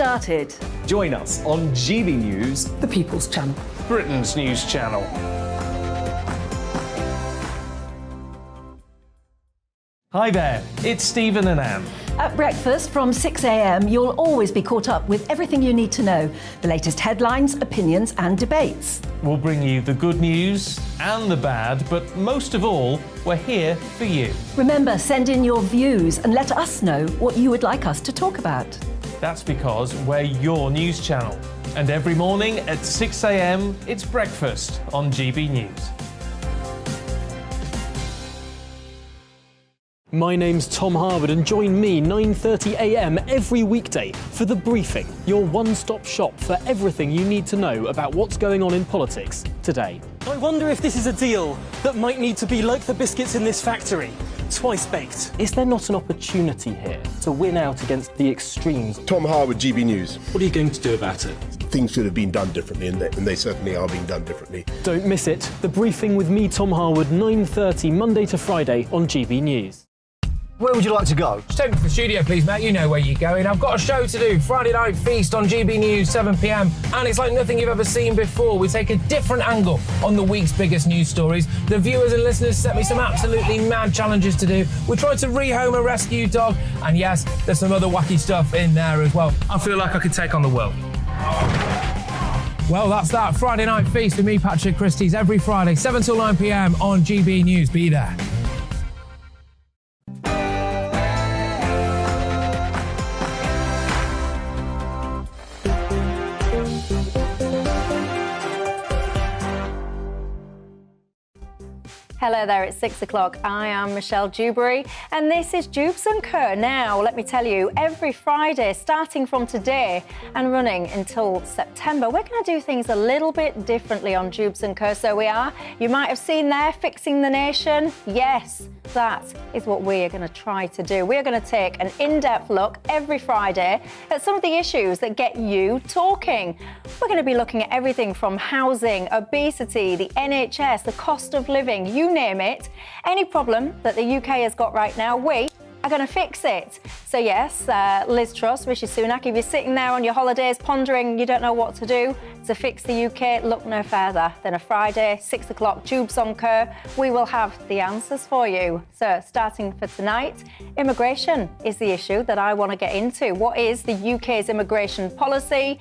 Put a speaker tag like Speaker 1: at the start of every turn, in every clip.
Speaker 1: started.
Speaker 2: Join us on GB News,
Speaker 1: The People's Channel.
Speaker 3: Britain's news channel. Hi there, it's Stephen and Anne.
Speaker 1: At breakfast from 6 a.m, you'll always be caught up with everything you need to know, the latest headlines, opinions and debates.
Speaker 3: We'll bring you the good news and the bad, but most of all, we're here for you.
Speaker 1: Remember, send in your views and let us know what you would like us to talk about.
Speaker 3: That's because we're your news channel. And every morning at 6 a.m, it's breakfast on GB News.
Speaker 4: My name's Tom Harwood and join me 9:30 a.m. every weekday for The Briefing, your one-stop shop for everything you need to know about what's going on in politics today.
Speaker 5: I wonder if this is a deal that might need to be like the biscuits in this factory, twice baked.
Speaker 4: Is there not an opportunity here to win out against the extremes?
Speaker 6: Tom Harwood, GB News.
Speaker 5: What are you going to do about it?
Speaker 6: Things should have been done differently, and they certainly are being done differently.
Speaker 4: Don't miss it. The Briefing with me, Tom Harwood, 9:30 Monday to Friday on GB News.
Speaker 7: Where would you like to go?
Speaker 8: Just take me to the studio, please, mate. You know where you're going. I've got a show to do. Friday Night Feast on GB News, 7 p.m. And it's like nothing you've ever seen before. We take a different angle on the week's biggest news stories. The viewers and listeners set me some absolutely mad challenges to do. We tried to rehome a rescue dog. And yes, there's some other wacky stuff in there as well. I feel like I could take on the world. Well, that's that. Friday Night Feast with me, Patrick Christie's, every Friday, 7 till 9 p.m. on GB News. Be there.
Speaker 9: Hello there, it's 6 o'clock. I am Michelle Dewberry and this is Dewbs & Co. Now, let me tell you, every Friday, starting from today and running until September, we're going to do things a little bit differently on Dewbs & Co. So we are. You might have seen there, Fixing the Nation. Yes, that is what we are going to try to do. We are going to take an in-depth look every Friday at some of the issues that get you talking. We're going to be looking at everything from housing, obesity, the NHS, the cost of living, you name it. Any problem that the UK has got right now, we are going to fix it. So yes, Liz Truss, Rishi Sunak, if you're sitting there on your holidays pondering you don't know what to do to fix the UK, look no further than a Friday, 6 o'clock, Dewbs & Co. We will have the answers for you. So starting for tonight, immigration is the issue that I want to get into. What is the UK's immigration policy?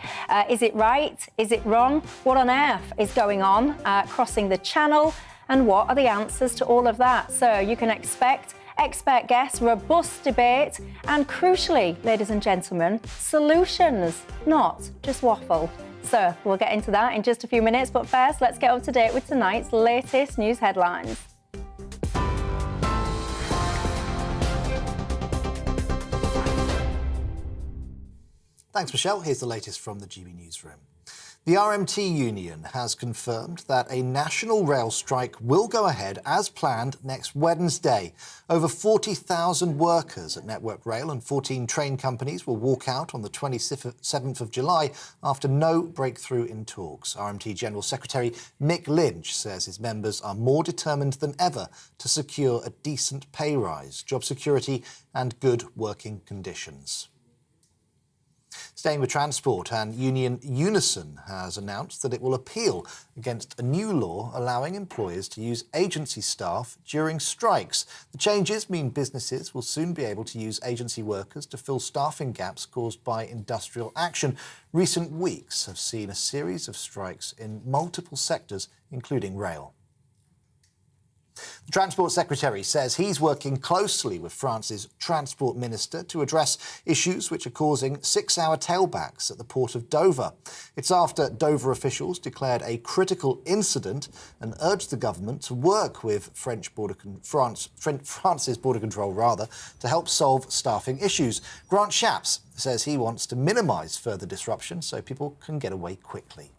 Speaker 9: Is it right? Is it wrong? What on earth is going on crossing the channel? And what are the answers to all of that? So you can expect expert guests, robust debate, and crucially, ladies and gentlemen, solutions, not just waffle. So we'll get into that in just a few minutes, but first, let's get up to date with tonight's latest news headlines.
Speaker 7: Thanks, Michelle. Here's the latest from the GB Newsroom. The RMT union has confirmed that a national rail strike will go ahead as planned next Wednesday. Over 40,000 workers at Network Rail and 14 train companies will walk out on the 27th of July after no breakthrough in talks. RMT General Secretary Mick Lynch says his members are more determined than ever to secure a decent pay rise, job security and good working conditions. Staying with transport, and union Unison has announced that it will appeal against a new law allowing employers to use agency staff during strikes. The changes mean businesses will soon be able to use agency workers to fill staffing gaps caused by industrial action. Recent weeks have seen a series of strikes in multiple sectors, including rail. The Transport Secretary says he's working closely with France's Transport Minister to address issues which are causing 6-hour tailbacks at the port of Dover. It's after Dover officials declared a critical incident and urged the government to work with France's border control to help solve staffing issues. Grant Shapps says he wants to minimise further disruption so people can get away quickly.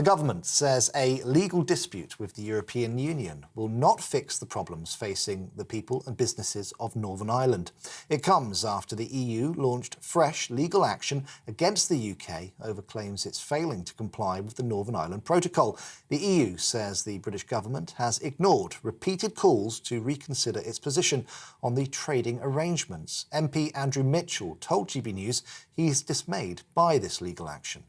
Speaker 7: The government says a legal dispute with the European Union will not fix the problems facing the people and businesses of Northern Ireland. It comes after the EU launched fresh legal action against the UK over claims it's failing to comply with the Northern Ireland Protocol. The EU says the British government has ignored repeated calls to reconsider its position on the trading arrangements. MP Andrew Mitchell told GB News he's dismayed by this legal action.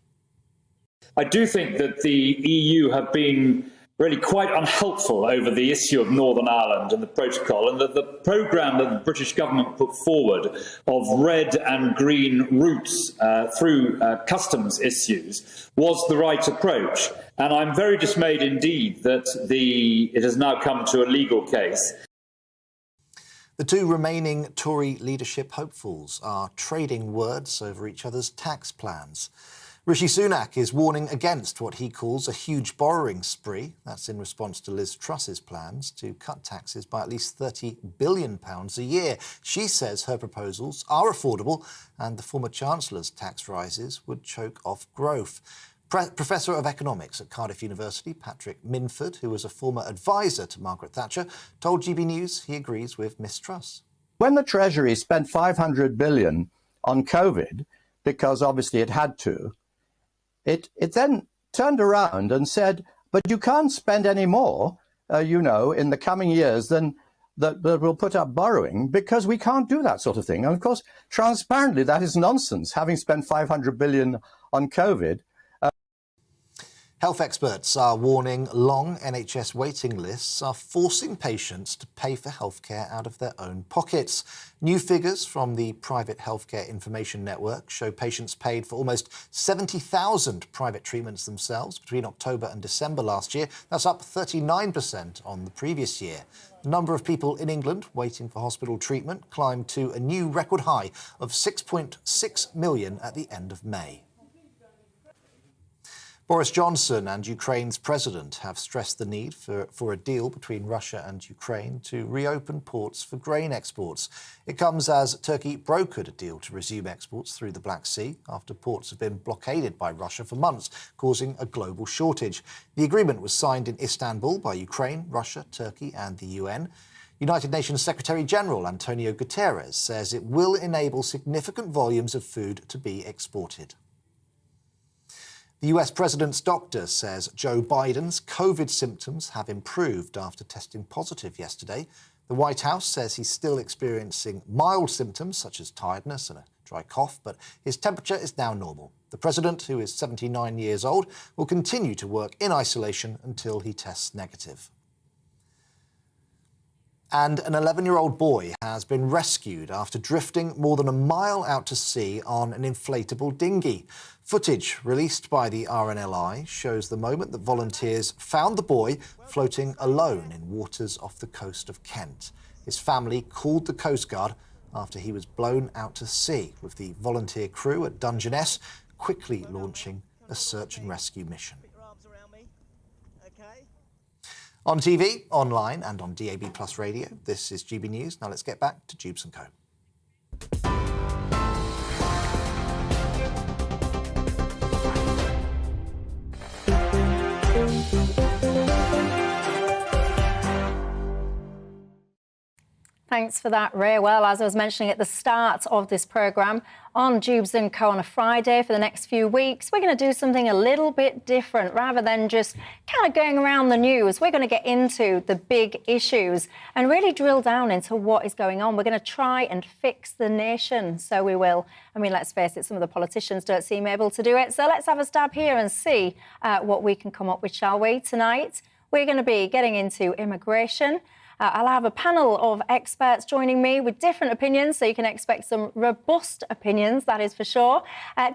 Speaker 10: I do think that the EU have been really quite unhelpful over the issue of Northern Ireland and the protocol, and that the programme that the British government put forward of red and green routes through customs issues was the right approach. And I'm very dismayed indeed that it has now come to a legal case.
Speaker 7: The two remaining Tory leadership hopefuls are trading words over each other's tax plans. Rishi Sunak is warning against what he calls a huge borrowing spree. That's in response to Liz Truss's plans to cut taxes by at least £30 billion a year. She says her proposals are affordable and the former Chancellor's tax rises would choke off growth. Professor of Economics at Cardiff University, Patrick Minford, who was a former advisor to Margaret Thatcher, told GB News he agrees with Miss Truss.
Speaker 11: When the Treasury spent $500 billion on COVID, because obviously it had to, it then turned around and said, but you can't spend any more, in the coming years than that we'll put up borrowing, because we can't do that sort of thing. And of course, transparently, that is nonsense, having spent $500 billion on COVID.
Speaker 7: Health experts are warning long NHS waiting lists are forcing patients to pay for healthcare out of their own pockets. New figures from the Private Healthcare Information Network show patients paid for almost 70,000 private treatments themselves between October and December last year. That's up 39% on the previous year. The number of people in England waiting for hospital treatment climbed to a new record high of 6.6 million at the end of May. Boris Johnson and Ukraine's president have stressed the need for a deal between Russia and Ukraine to reopen ports for grain exports. It comes as Turkey brokered a deal to resume exports through the Black Sea after ports have been blockaded by Russia for months, causing a global shortage. The agreement was signed in Istanbul by Ukraine, Russia, Turkey and the UN. United Nations Secretary-General Antonio Guterres says it will enable significant volumes of food to be exported. The US president's doctor says Joe Biden's COVID symptoms have improved after testing positive yesterday. The White House says he's still experiencing mild symptoms such as tiredness and a dry cough, but his temperature is now normal. The president, who is 79 years old, will continue to work in isolation until he tests negative. And an 11-year-old boy has been rescued after drifting more than a mile out to sea on an inflatable dinghy. Footage released by the RNLI shows the moment that volunteers found the boy floating alone in waters off the coast of Kent. His family called the Coast Guard after he was blown out to sea, with the volunteer crew at Dungeness quickly launching a search and rescue mission. On TV, online and on DAB+ radio, this is GB News. Now let's get back to Dewbs & Co.
Speaker 9: Thanks for that, Ray. Well, as I was mentioning at the start of this programme, on Dewbs & Co on a Friday for the next few weeks, we're going to do something a little bit different. Rather than just kind of going around the news, we're going to get into the big issues and really drill down into what is going on. We're going to try and fix the nation, so we will. I mean, let's face it, some of the politicians don't seem able to do it. So let's have a stab here and see what we can come up with, shall we? Tonight, we're going to be getting into immigration. I'll have a panel of experts joining me with different opinions, so you can expect some robust opinions, that is for sure.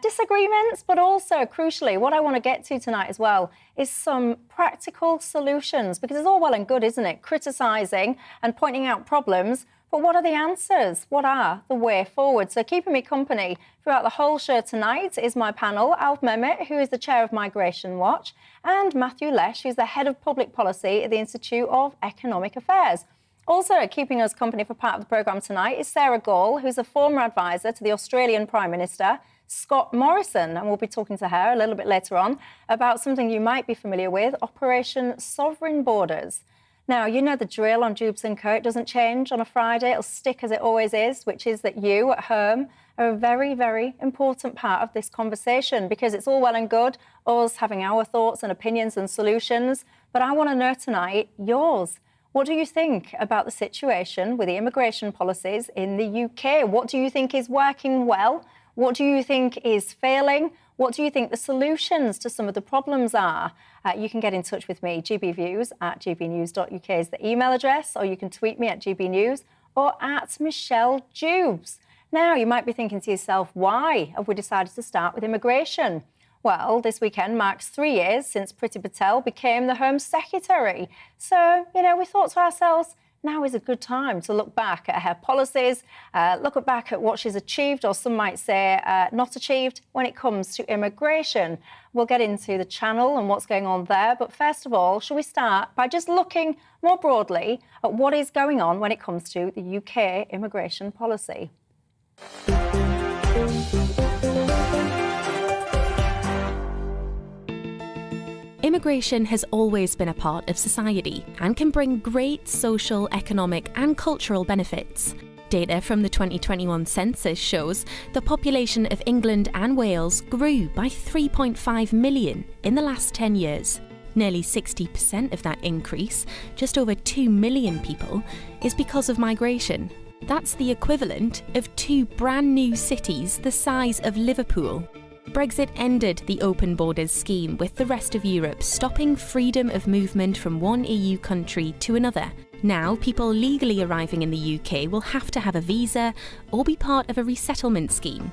Speaker 9: Disagreements, but also, crucially, what I want to get to tonight as well is some practical solutions, because it's all well and good, isn't it, criticising and pointing out problems, but what are the answers? What are the way forward? So keeping me company throughout the whole show tonight is my panel, Alf Mehmet, who is the chair of Migration Watch, and Matthew Lesh, who's the head of public policy at the Institute of Economic Affairs. Also, keeping us company for part of the programme tonight is Sarah Gall, who's a former advisor to the Australian Prime Minister, Scott Morrison, and we'll be talking to her a little bit later on about something you might be familiar with, Operation Sovereign Borders. Now, you know the drill on Dewbs & Co. It doesn't change on a Friday. It'll stick as it always is, which is that you at home are a very, very important part of this conversation, because it's all well and good us having our thoughts and opinions and solutions, but I want to know tonight yours. What do you think about the situation with the immigration policies in the UK? What do you think is working well? What do you think is failing? What do you think the solutions to some of the problems are? You can get in touch with me, gbviews@gbnews.uk is the email address, or you can tweet me at gbnews or at Michelle Dewbs. Now, you might be thinking to yourself, why have we decided to start with immigration? Well, this weekend marks 3 years since Priti Patel became the Home Secretary. So, we thought to ourselves, now is a good time to look back at her policies, look back at what she's achieved, or some might say not achieved, when it comes to immigration. We'll get into the channel and what's going on there. But first of all, shall we start by just looking more broadly at what is going on when it comes to the UK immigration policy?
Speaker 12: Immigration has always been a part of society and can bring great social, economic and cultural benefits. Data from the 2021 census shows the population of England and Wales grew by 3.5 million in the last 10 years. Nearly 60% of that increase, just over 2 million people, is because of migration. That's the equivalent of 2 brand new cities the size of Liverpool. Brexit ended the open borders scheme, with the rest of Europe stopping freedom of movement from one EU country to another. Now, people legally arriving in the UK will have to have a visa or be part of a resettlement scheme.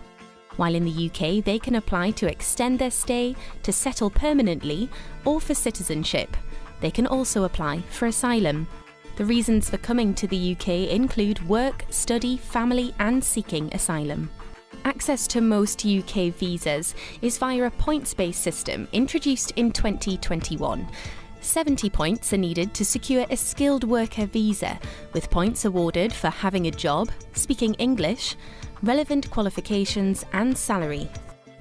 Speaker 12: While in the UK, they can apply to extend their stay, to settle permanently, or for citizenship. They can also apply for asylum. The reasons for coming to the UK include work, study, family, and seeking asylum. Access to most UK visas is via a points-based system introduced in 2021. 70 points are needed to secure a skilled worker visa, with points awarded for having a job, speaking English, relevant qualifications and salary.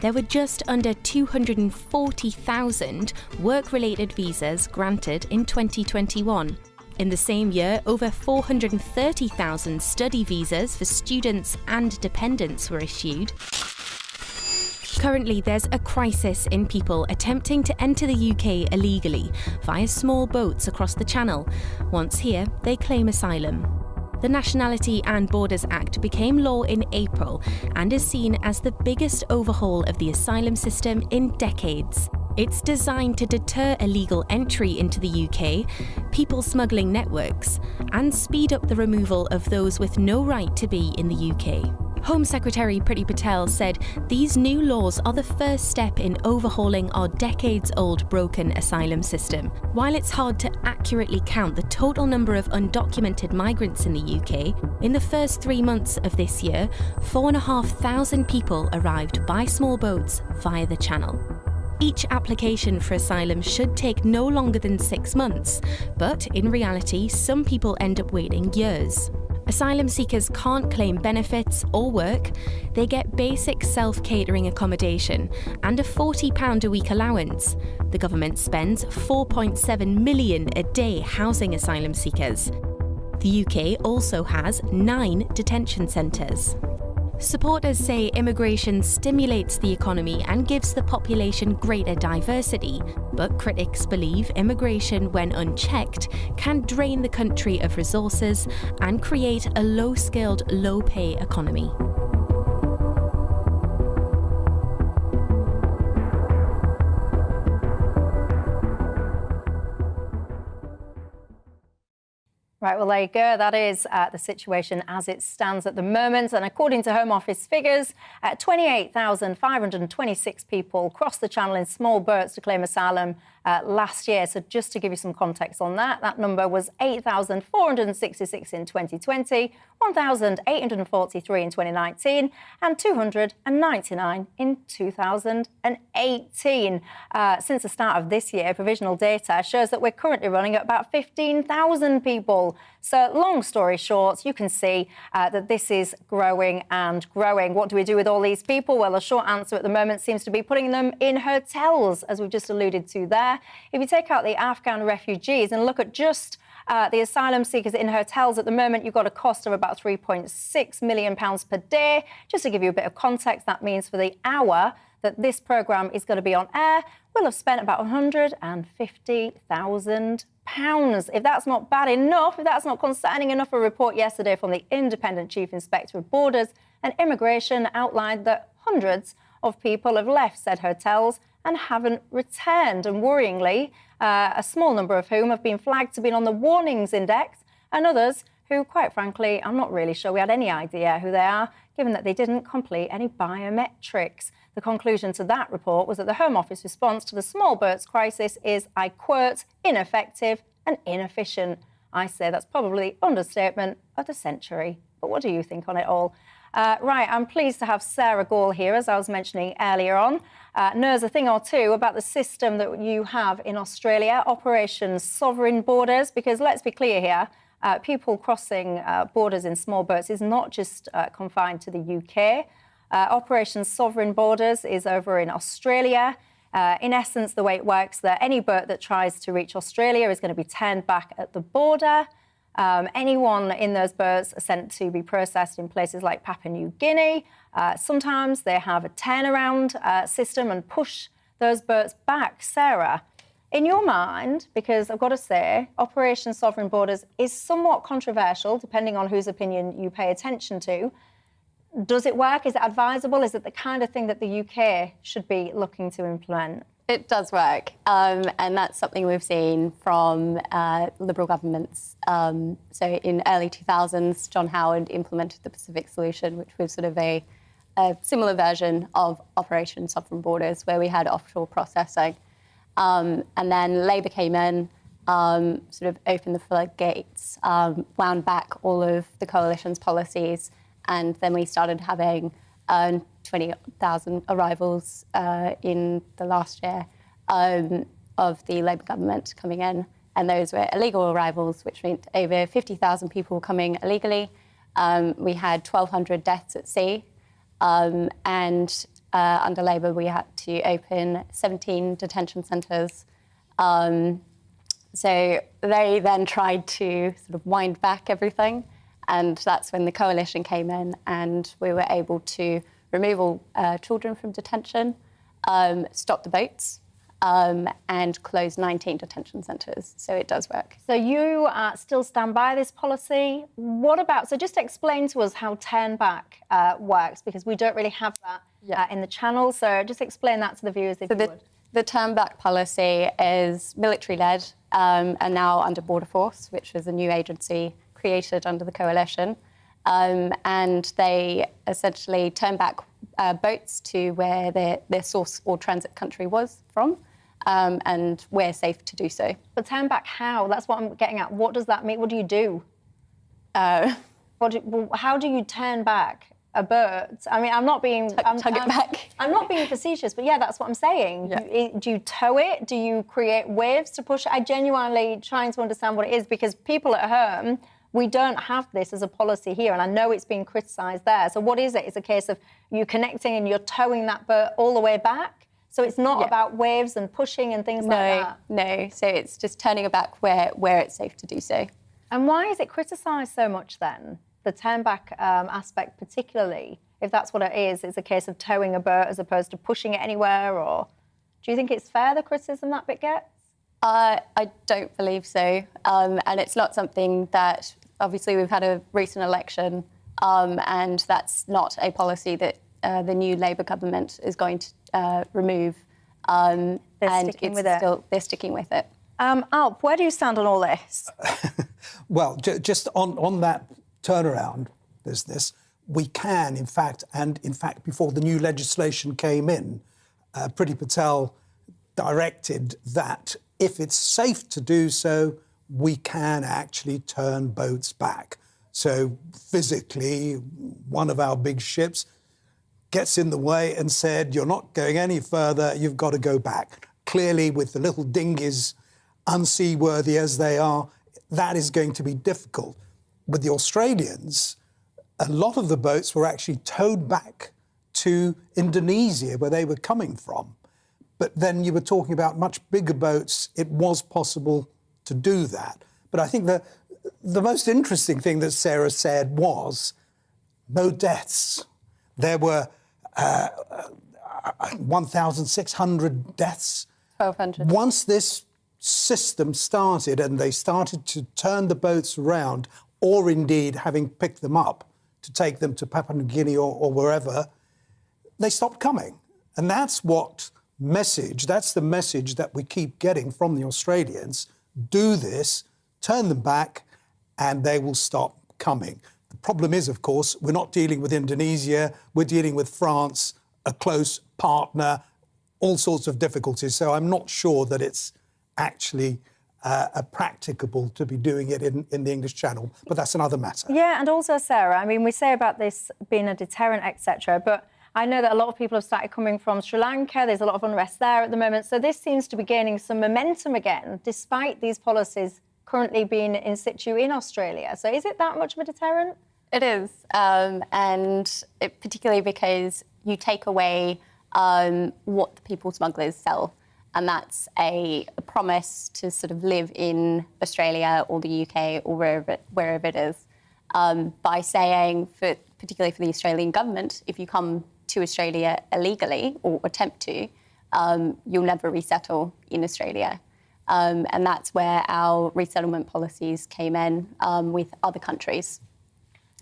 Speaker 12: There were just under 240,000 work-related visas granted in 2021. In the same year, over 430,000 study visas for students and dependents were issued. Currently, there's a crisis in people attempting to enter the UK illegally via small boats across the Channel. Once here, they claim asylum. The Nationality and Borders Act became law in April and is seen as the biggest overhaul of the asylum system in decades. It's designed to deter illegal entry into the UK, people smuggling networks, and speed up the removal of those with no right to be in the UK. Home Secretary Priti Patel said these new laws are the first step in overhauling our decades-old broken asylum system. While it's hard to accurately count the total number of undocumented migrants in the UK, in the first 3 months of this year, 4,500 people arrived by small boats via the Channel. Each application for asylum should take no longer than 6 months, but in reality, some people end up waiting years. Asylum seekers can't claim benefits or work. They get basic self-catering accommodation and a £40 a week allowance. The government spends £4.7 million a day housing asylum seekers. The UK also has 9 detention centres. Supporters say immigration stimulates the economy and gives the population greater diversity, but critics believe immigration, when unchecked, can drain the country of resources and create a low-skilled, low-pay economy.
Speaker 9: Right, well, there you go. That is the situation as it stands at the moment. And according to Home Office figures, 28,526 people crossed the Channel in small boats to claim asylum last year. So just to give you some context on that, that number was 8,466 in 2020, 1,843 in 2019, and 299 in 2018. Since the start of this year, provisional data shows that we're currently running at about 15,000 people So long story short, you can see that this is growing and growing. What do we do with all these people? Well, the short answer at the moment seems to be putting them in hotels, as we've just alluded to there. If you take out the Afghan refugees and look at just the asylum seekers in hotels at the moment, you've got a cost of about £3.6 million per day. Just to give you a bit of context, that means for the hour that this programme is going to be on air, we'll have spent about £150,000. If that's not bad enough, if that's not concerning enough, a report yesterday from the Independent Chief Inspector of Borders and Immigration outlined that hundreds of people have left said hotels and haven't returned. And worryingly, a small number of whom have been flagged to be on the warnings index, and others who, quite frankly, I'm not really sure we had any idea who they are, given that they didn't complete any biometrics. The conclusion to that report was that the Home Office response to the small boats crisis is, I quote, ineffective and inefficient. I say that's probably the understatement of the century. But what do you think on it all? Right, I'm pleased to have Sarah Gall here, as I was mentioning earlier on. Knows a thing or two about the system that you have in Australia, Operation Sovereign Borders, because let's be clear here, people crossing borders in small boats is not just confined to the UK. Operation Sovereign Borders is over in Australia. In essence, the way it works, that any boat that tries to reach Australia is going to be turned back at the border. Anyone in those boats are sent to be processed in places like Papua New Guinea. Sometimes they have a turnaround system and push those boats back. Sarah, in your mind, because I've got to say, Operation Sovereign Borders is somewhat controversial, depending on whose opinion you pay attention to. Does it work? Is it advisable? Is it the kind of thing that the UK should be looking to implement?
Speaker 13: It does work, and that's something we've seen from Liberal governments. So in early 2000s, John Howard implemented the Pacific Solution, which was sort of a similar version of Operation Sovereign Borders, where we had offshore processing. And then Labour came in, sort of opened the floodgates, wound back all of the coalition's policies, and then we started having 20,000 arrivals in the last year of the Labour government coming in. And those were illegal arrivals, which meant over 50,000 people coming illegally. We had 1,200 deaths at sea. And under Labour, we had to open 17 detention centres. So they then tried to sort of wind back everything. And that's when the coalition came in and we were able to remove all children from detention, stop the boats, and close 19 detention centres. So it does work.
Speaker 9: So you still stand by this policy. What about, so just explain to us how turn back works, because we don't really have that in the channel. So just explain that to the viewers if you would.
Speaker 13: The turn back policy is military-led and now under Border Force, which was a new agency created under the coalition. And they essentially turn back boats to where their source or transit country was from, and we're safe to do so.
Speaker 9: But turn back how? That's what I'm getting at. What does that mean? What do you do? How do you turn back a boat? I mean, I'm not being...
Speaker 13: Tug it back.
Speaker 9: I'm not being facetious, but yeah, that's what I'm saying. Yeah. Do you tow it? Do you create waves to push it? I genuinely trying to understand what it is, because people at home... We don't have this as a policy here, and I know it's been criticised there. So what is it? It's a case of you connecting and you're towing that boat all the way back? So it's not about waves and pushing and things like that?
Speaker 13: No, so it's just turning it back where it's safe to do so.
Speaker 9: And why is it criticised so much then, the turn back aspect particularly? If that's what it is, it's a case of towing a boat as opposed to pushing it anywhere, or do you think it's fair, the criticism that bit gets?
Speaker 13: I don't believe so, and it's not something that... Obviously, we've had a recent election, and that's not a policy that the new Labour government is going to remove.
Speaker 9: They're sticking with it. Alp, where do you stand on all this?
Speaker 14: Well, just on that turnaround business, we can, in fact, before the new legislation came in, Priti Patel directed that if it's safe to do so, we can actually turn boats back. So physically, one of our big ships gets in the way and said, you're not going any further, you've got to go back. Clearly, with the little dinghies, unseaworthy as they are, that is going to be difficult. With the Australians, a lot of the boats were actually towed back to Indonesia, where they were coming from. But then you were talking about much bigger boats. It was possible to do that. But I think the most interesting thing that Sarah said was no deaths. There were 1,600 deaths.
Speaker 13: 1,200.
Speaker 14: Once this system started and they started to turn the boats around, or indeed having picked them up to take them to Papua New Guinea or wherever, they stopped coming. And that's the message that we keep getting from the Australians. Do this, turn them back, and they will stop coming. The problem is, of course, we're not dealing with Indonesia, we're dealing with France, a close partner, all sorts of difficulties. So I'm not sure that it's actually practicable to be doing it in the English Channel, but that's another matter.
Speaker 9: Yeah, and also, Sarah, I mean, we say about this being a deterrent, etc., but I know that a lot of people have started coming from Sri Lanka. There's a lot of unrest there at the moment. So this seems to be gaining some momentum again, despite these policies currently being in situ in Australia. So is it that much of a deterrent?
Speaker 13: It is, particularly because you take away what the people smugglers sell. And that's a promise to sort of live in Australia or the UK or wherever it is, by saying, particularly for the Australian government, if you come to Australia illegally or attempt to, you'll never resettle in Australia. And that's where our resettlement policies came in with other countries,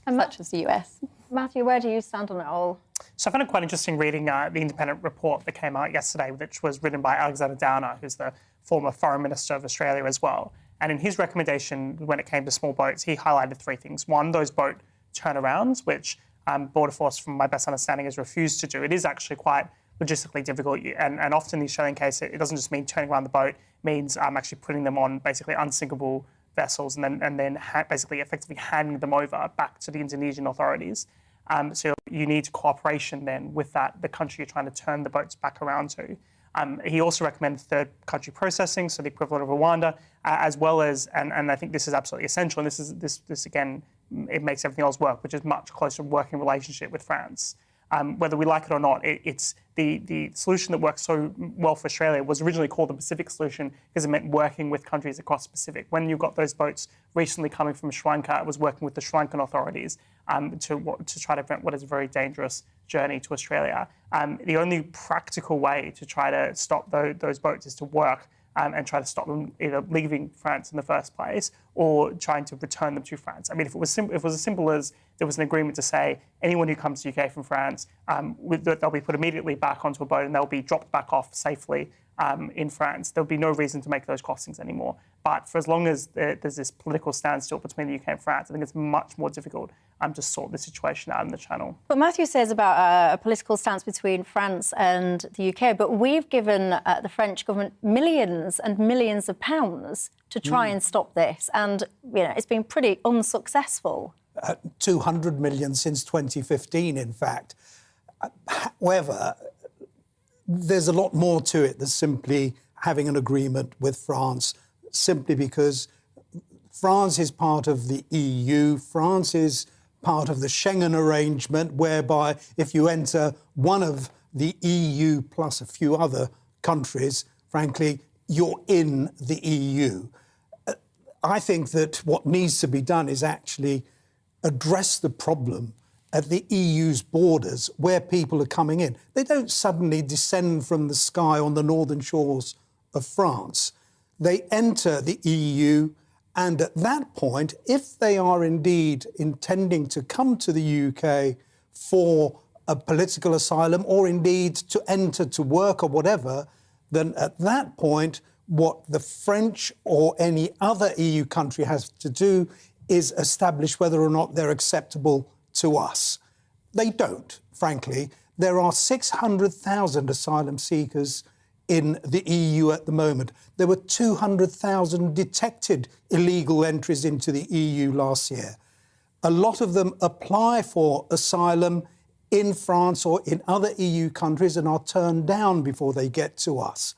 Speaker 13: such as the US.
Speaker 9: Matthew, where do you stand on it all?
Speaker 15: So I found it quite interesting reading the independent report that came out yesterday, which was written by Alexander Downer, who's the former Foreign Minister of Australia as well. And in his recommendation, when it came to small boats, he highlighted three things. One, those boat turnarounds, which Border Force, from my best understanding, has refused to do. It is actually quite logistically difficult. And often in the Australian case, it doesn't just mean turning around the boat, it means actually putting them on basically unsinkable vessels and then basically effectively handing them over back to the Indonesian authorities. So you need cooperation then with the country you're trying to turn the boats back around to. He also recommended third country processing, so the equivalent of Rwanda, as well as, and I think this is absolutely essential, and this again, it makes everything else work, which is much closer working relationship with France. Whether we like it or not, it's the solution that works so well for Australia was originally called the Pacific solution because it meant working with countries across the Pacific. When you got those boats recently coming from Sri Lanka, it was working with the Sri Lankan authorities to try to prevent what is a very dangerous journey to Australia. The only practical way to try to stop those boats is to work and try to stop them either leaving France in the first place or trying to return them to France. I mean, if it was as simple as there was an agreement to say anyone who comes to the UK from France, they'll be put immediately back onto a boat and they'll be dropped back off safely in France, there'll be no reason to make those crossings anymore. But for as long as there's this political standstill between the UK and France, I think it's much more difficult to sort the situation out in the Channel.
Speaker 9: But Matthew says about a political stance between France and the UK, but we've given the French government millions and millions of pounds to try and stop this, and it's been pretty unsuccessful.
Speaker 14: 200 million since 2015, in fact. However, there's a lot more to it than simply having an agreement with France, simply because France is part of the EU, France is part of the Schengen arrangement, whereby if you enter one of the EU plus a few other countries, frankly, you're in the EU. I think that what needs to be done is actually address the problem at the EU's borders where people are coming in. They don't suddenly descend from the sky on the northern shores of France. They enter the EU, and at that point, if they are indeed intending to come to the UK for a political asylum or indeed to enter to work or whatever, then at that point, what the French or any other EU country has to do is establish whether or not they're acceptable to us. They don't, frankly. There are 600,000 asylum seekers in the EU at the moment. There were 200,000 detected illegal entries into the EU last year. A lot of them apply for asylum in France or in other EU countries and are turned down before they get to us.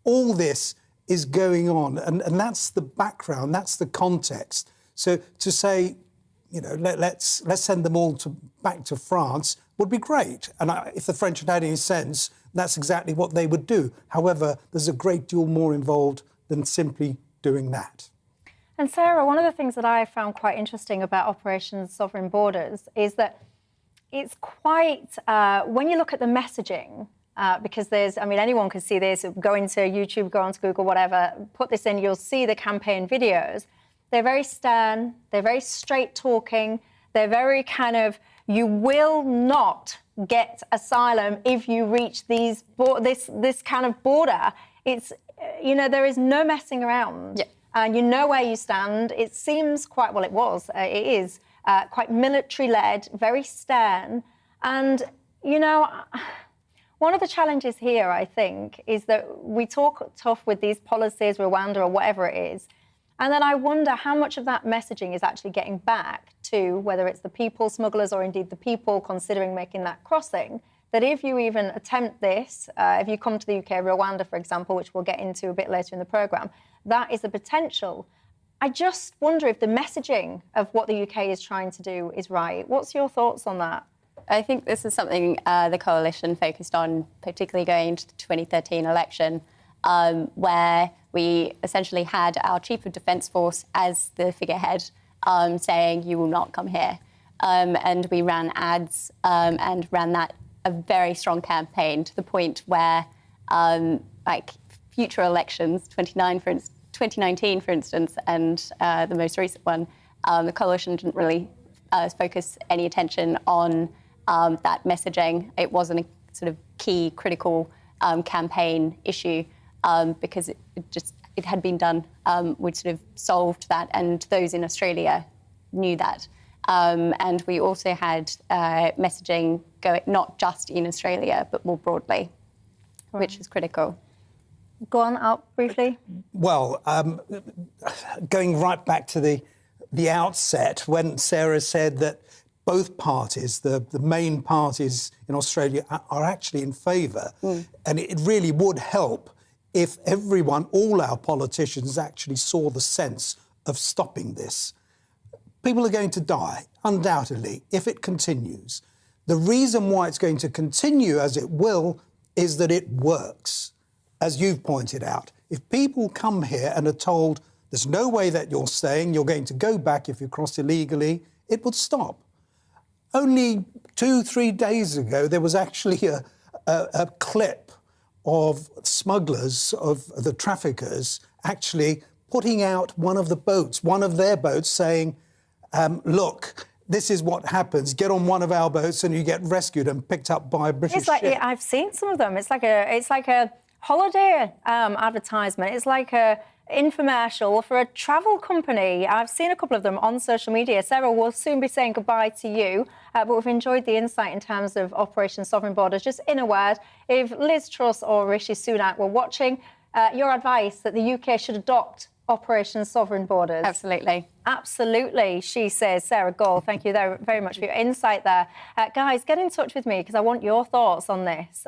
Speaker 14: All this is going on, and that's the background, that's the context. So to say, you know, let's send them all back to France would be great. And if the French had any sense, that's exactly what they would do. However, there's a great deal more involved than simply doing that.
Speaker 9: And Sarah, one of the things that I found quite interesting about Operation Sovereign Borders is that it's quite, when you look at the messaging, because there's, I mean, anyone can see this, go into YouTube, go onto Google, whatever, put this in, you'll see the campaign videos. They're very stern, they're very straight talking, they're very kind of, you will not get asylum if you reach this kind of border. It's, you know, there is no messing around. Yeah. And you know where you stand. It seems quite, well, it is quite military-led, very stern. And, you know, one of the challenges here, I think, is that we talk tough with these policies, Rwanda or whatever it is, and then I wonder how much of that messaging is actually getting back to, whether it's the people smugglers or indeed the people considering making that crossing, that if you even attempt this, if you come to the UK, Rwanda, for example, which we'll get into a bit later in the programme, that is a potential. I just wonder if the messaging of what the UK is trying to do is right. What's your thoughts on that?
Speaker 13: I think this is something the coalition focused on, particularly going into the 2013 election, where we essentially had our Chief of Defence Force as the figurehead, saying, you will not come here. And we ran ads and ran that a very strong campaign to the point where, like, future elections, 2019, for instance, and the most recent one, the coalition didn't really focus any attention on that messaging. It wasn't a sort of key, critical campaign issue because it had been done. We'd sort of solved that, and those in Australia knew that. And we also had messaging going not just in Australia, but more broadly, which is critical.
Speaker 9: Go on, out briefly.
Speaker 14: Well, going right back to the outset, when Sarah said that both parties, the main parties in Australia, are actually in favour, and it really would help if everyone, all our politicians, actually saw the sense of stopping this. People are going to die, undoubtedly, if it continues. The reason why it's going to continue as it will is that it works, as you've pointed out. If people come here and are told there's no way that you're staying, you're going to go back if you cross illegally, it would stop. Only 2-3 days ago, there was actually a clip of smugglers, of the traffickers, actually putting out one of their boats, saying, look, this is what happens. Get on one of our boats and you get rescued and picked up by a British ship.
Speaker 9: I've seen some of them. It's like a holiday advertisement. It's like a infomercial for a travel company. I've seen a couple of them on social media. Sarah, we'll soon be saying goodbye to you, but we've enjoyed the insight in terms of Operation Sovereign Borders. Just in a word, if Liz Truss or Rishi Sunak were watching, your advice that the UK should adopt Operation Sovereign Borders?
Speaker 13: Absolutely.
Speaker 9: Absolutely, she says. Sarah Gall, thank you very much for your insight there. Guys, get in touch with me because I want your thoughts on this.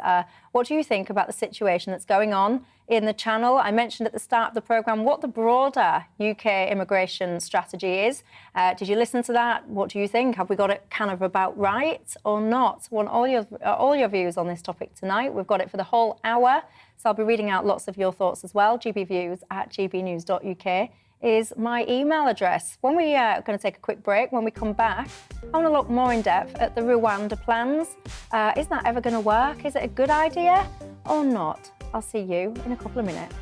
Speaker 9: What do you think about the situation that's going on in the Channel? I mentioned at the start of the programme what the broader UK immigration strategy is. Did you listen to that? What do you think? Have we got it kind of about right or not? I want all your views on this topic tonight. We've got it for the whole hour, so I'll be reading out lots of your thoughts as well. gbviews@gbnews.uk is my email address. When we are going to take a quick break, when we come back, I want to look more in depth at the Rwanda plans. Is that ever going to work? Is it a good idea or not? I'll see you in a couple of minutes.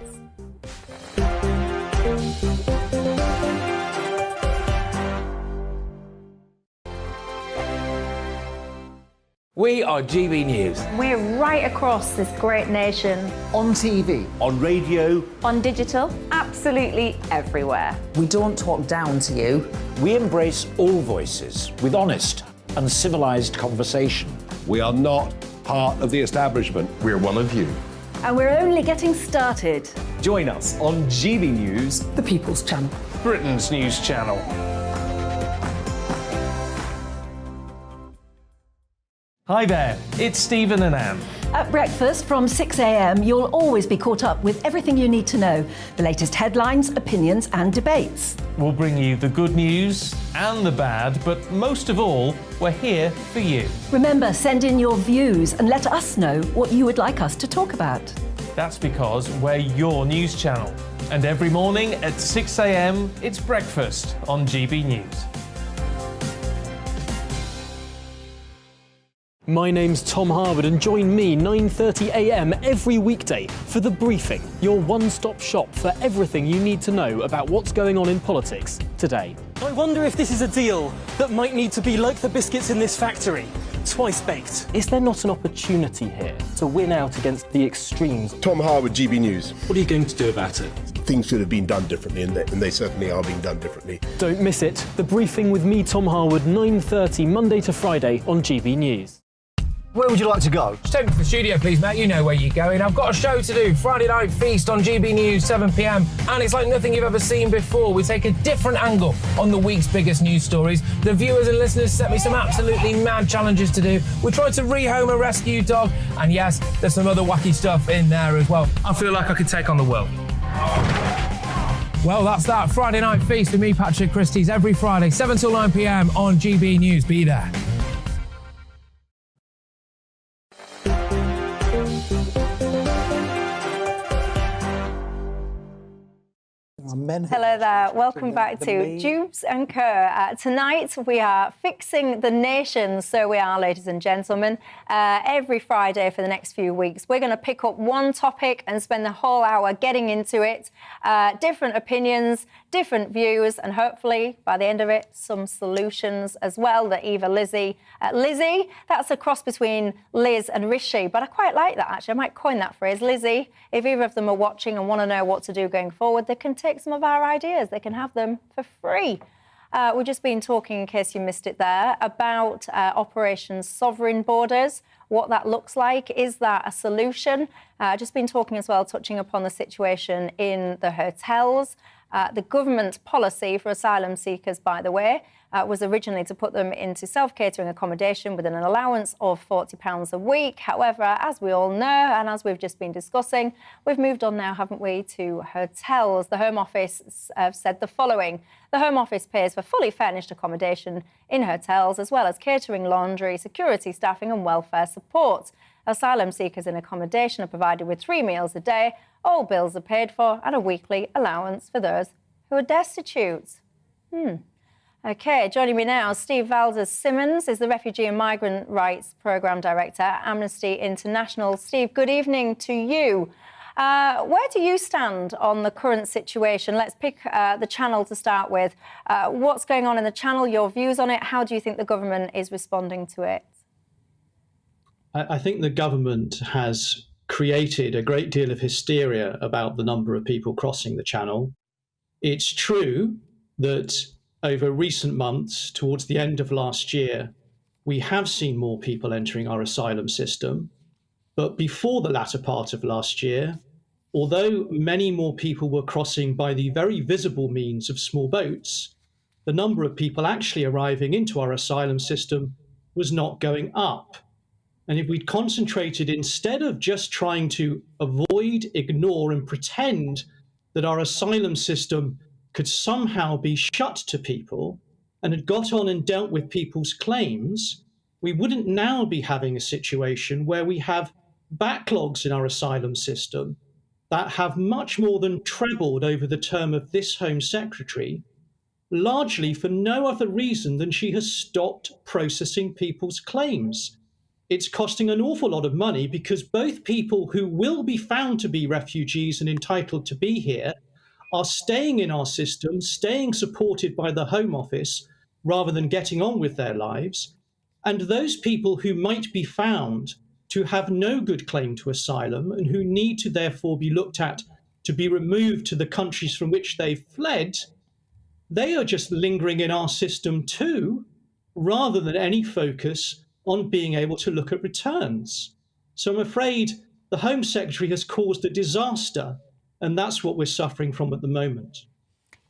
Speaker 16: We are GB News.
Speaker 9: We're right across this great nation.
Speaker 2: On TV, on radio,
Speaker 9: on digital, absolutely everywhere.
Speaker 17: We don't talk down to you.
Speaker 16: We embrace all voices with honest and civilised conversation.
Speaker 6: We are not part of the establishment.
Speaker 2: We're one of you.
Speaker 1: And we're only getting started.
Speaker 2: Join us on GB News,
Speaker 17: The People's Channel.
Speaker 3: Britain's news channel. Hi there, it's Stephen and Anne.
Speaker 1: At breakfast from 6 a.m, you'll always be caught up with everything you need to know, the latest headlines, opinions and debates.
Speaker 3: We'll bring you the good news and the bad, but most of all, we're here for you.
Speaker 1: Remember, send in your views and let us know what you would like us to talk about.
Speaker 3: That's because we're your news channel. And every morning at 6 a.m, it's breakfast on GB News.
Speaker 4: My name's Tom Harwood and join me 9:30 a.m. every weekday for The Briefing, your one-stop shop for everything you need to know about what's going on in politics today.
Speaker 5: I wonder if this is a deal that might need to be like the biscuits in this factory, twice baked.
Speaker 4: Is there not an opportunity here to win out against the extremes?
Speaker 6: Tom Harwood, GB News.
Speaker 4: What are you going to do about it?
Speaker 6: Things should have been done differently, and they certainly are being done differently.
Speaker 4: Don't miss it. The Briefing with me, Tom Harwood, 9:30 Monday to Friday on GB News.
Speaker 8: Where would you like to go? Just take me to the studio, please, Matt. You know where you're going. I've got a show to do. Friday Night Feast on GB News, 7 p.m. And it's like nothing you've ever seen before. We take a different angle on the week's biggest news stories. The viewers and listeners set me some absolutely mad challenges to do. We tried to rehome a rescue dog. And yes, there's some other wacky stuff in there as well. I feel like I could take on the world. Well, that's that. Friday Night Feast with me, Patrick Christie's, every Friday, 7 till 9 p.m. on GB News. Be there.
Speaker 9: Hello there, welcome back to Dewbs and Kerr. Tonight we are fixing the nation, so we are, ladies and gentlemen. Every Friday for the next few weeks, we're going to pick up one topic and spend the whole hour getting into it. Different opinions, different views, and hopefully by the end of it, some solutions as well that either Lizzie, that's a cross between Liz and Rishi, but I quite like that actually. I might coin that phrase. Lizzie, if either of them are watching and want to know what to do going forward, they can take some of our ideas. They can have them for free. We've just been talking, in case you missed it there, about Operation Sovereign Borders, what that looks like. Is that a solution? Just been talking as well, touching upon the situation in the hotels. The government policy for asylum seekers, by the way, was originally to put them into self-catering accommodation with an allowance of £40 a week. However, as we all know, and as we've just been discussing, we've moved on now, haven't we, to hotels. The Home Office said the following. The Home Office pays for fully furnished accommodation in hotels, as well as catering, laundry, security staffing and welfare support. Asylum seekers in accommodation are provided with 3 meals a day, all bills are paid for, and a weekly allowance for those who are destitute. OK, joining me now, Steve Valdez-Simmons is the Refugee and Migrant Rights Programme Director at Amnesty International. Steve, good evening to you. Where do you stand on the current situation? Let's pick the Channel to start with. What's going on in the Channel, your views on it? How do you think the government is responding to it?
Speaker 18: I think the government has created a great deal of hysteria about the number of people crossing the Channel. It's true that over recent months, towards the end of last year, we have seen more people entering our asylum system. But before the latter part of last year, although many more people were crossing by the very visible means of small boats, the number of people actually arriving into our asylum system was not going up. And if we'd concentrated, instead of just trying to avoid, ignore and pretend that our asylum system could somehow be shut to people and had got on and dealt with people's claims, we wouldn't now be having a situation where we have backlogs in our asylum system that have much more than trebled over the term of this Home Secretary, largely for no other reason than she has stopped processing people's claims. It's costing an awful lot of money because both people who will be found to be refugees and entitled to be here are staying in our system, staying supported by the Home Office rather than getting on with their lives. And those people who might be found to have no good claim to asylum and who need to therefore be looked at to be removed to the countries from which they've fled, they are just lingering in our system too, rather than any focus on being able to look at returns. So I'm afraid the Home Secretary has caused a disaster, and that's what we're suffering from at the moment.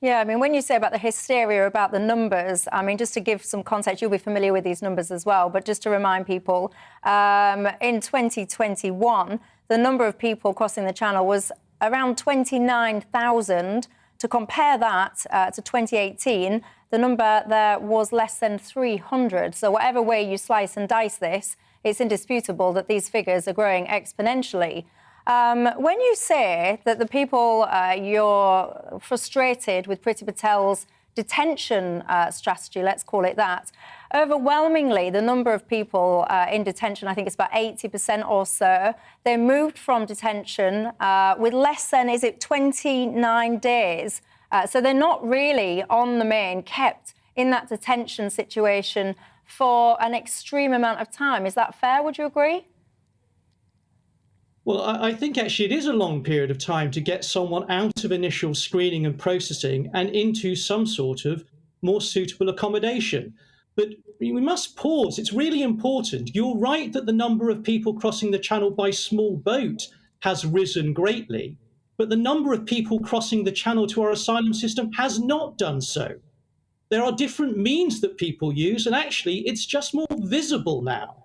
Speaker 9: Yeah, I mean, when you say about the hysteria about the numbers, I mean, just to give some context, you'll be familiar with these numbers as well, but just to remind people, in 2021, the number of people crossing the channel was around 29,000. To compare that to 2018, the number there was less than 300. So whatever way you slice and dice this, it's indisputable that these figures are growing exponentially. When you say that the people, you're frustrated with Priti Patel's detention strategy, let's call it that, overwhelmingly, the number of people in detention, I think it's about 80% or so, they moved from detention with less than, 29 days. So they're not really on the main, kept in that detention situation for an extreme amount of time. Is that fair? Would you agree?
Speaker 18: Well, I think actually it is a long period of time to get someone out of initial screening and processing and into some sort of more suitable accommodation. But we must pause. It's really important. You're right that the number of people crossing the channel by small boat has risen greatly, but the number of people crossing the channel to our asylum system has not done so. There are different means that people use, and actually it's just more visible now.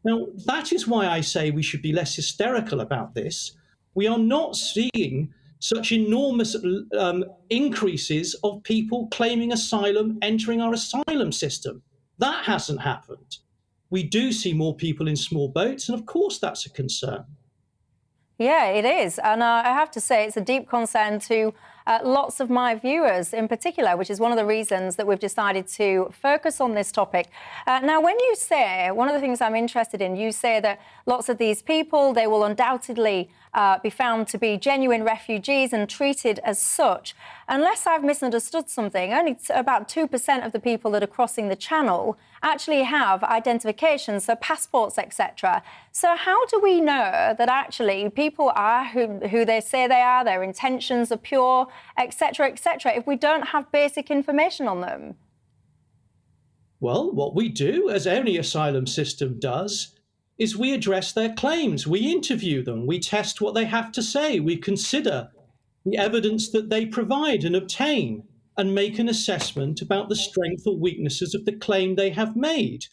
Speaker 18: Now, that is why I say we should be less hysterical about this. We are not seeing such enormous increases of people claiming asylum entering our asylum system. That hasn't happened. We do see more people in small boats, and of course that's a concern.
Speaker 9: Yeah, it is. And I have to say it's a deep concern to lots of my viewers in particular, which is one of the reasons that we've decided to focus on this topic. Now, when you say, one of the things I'm interested in, you say that lots of these people, they will undoubtedly be found to be genuine refugees and treated as such. Unless I've misunderstood something, only about 2% of the people that are crossing the channel actually have identifications, so passports, etc. So how do we know that actually people are who they say they are, their intentions are pure, etc., if we don't have basic information on them?
Speaker 18: Well, what we do, as any asylum system does, is we address their claims. We interview them. We test what they have to say. We consider the evidence that they provide and obtain and make an assessment about the strength or weaknesses of the claim they have made.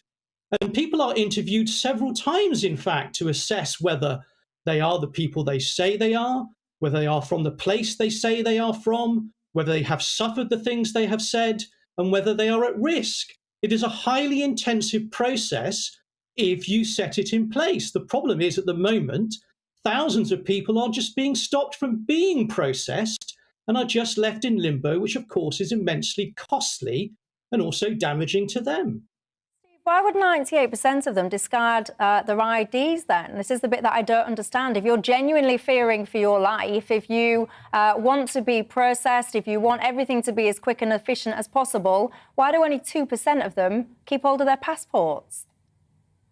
Speaker 18: And people are interviewed several times, in fact, to assess whether they are the people they say they are, whether they are from the place they say they are from, whether they have suffered the things they have said, and whether they are at risk. It is a highly intensive process if you set it in place. The problem is, at the moment, thousands of people are just being stopped from being processed and are just left in limbo, which of course is immensely costly and also damaging to them.
Speaker 9: Why would 98% of them discard their IDs then? This is the bit that I don't understand. If you're genuinely fearing for your life, if you want to be processed, if you want everything to be as quick and efficient as possible, why do only 2% of them keep hold of their passports?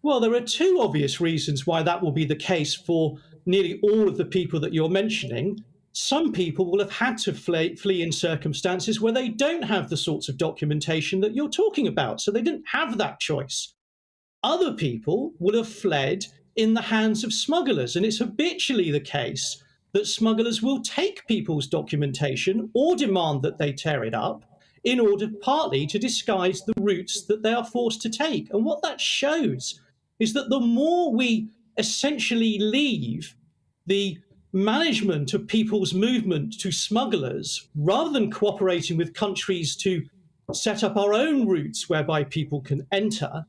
Speaker 18: Well, there are two obvious reasons why that will be the case for nearly all of the people that you're mentioning. Some people will have had to flee in circumstances where they don't have the sorts of documentation that you're talking about, so they didn't have that choice. Other people will have fled in the hands of smugglers, and it's habitually the case that smugglers will take people's documentation or demand that they tear it up in order partly to disguise the routes that they are forced to take. And what that shows is that the more we essentially leave the management of people's movement to smugglers, rather than cooperating with countries to set up our own routes whereby people can enter,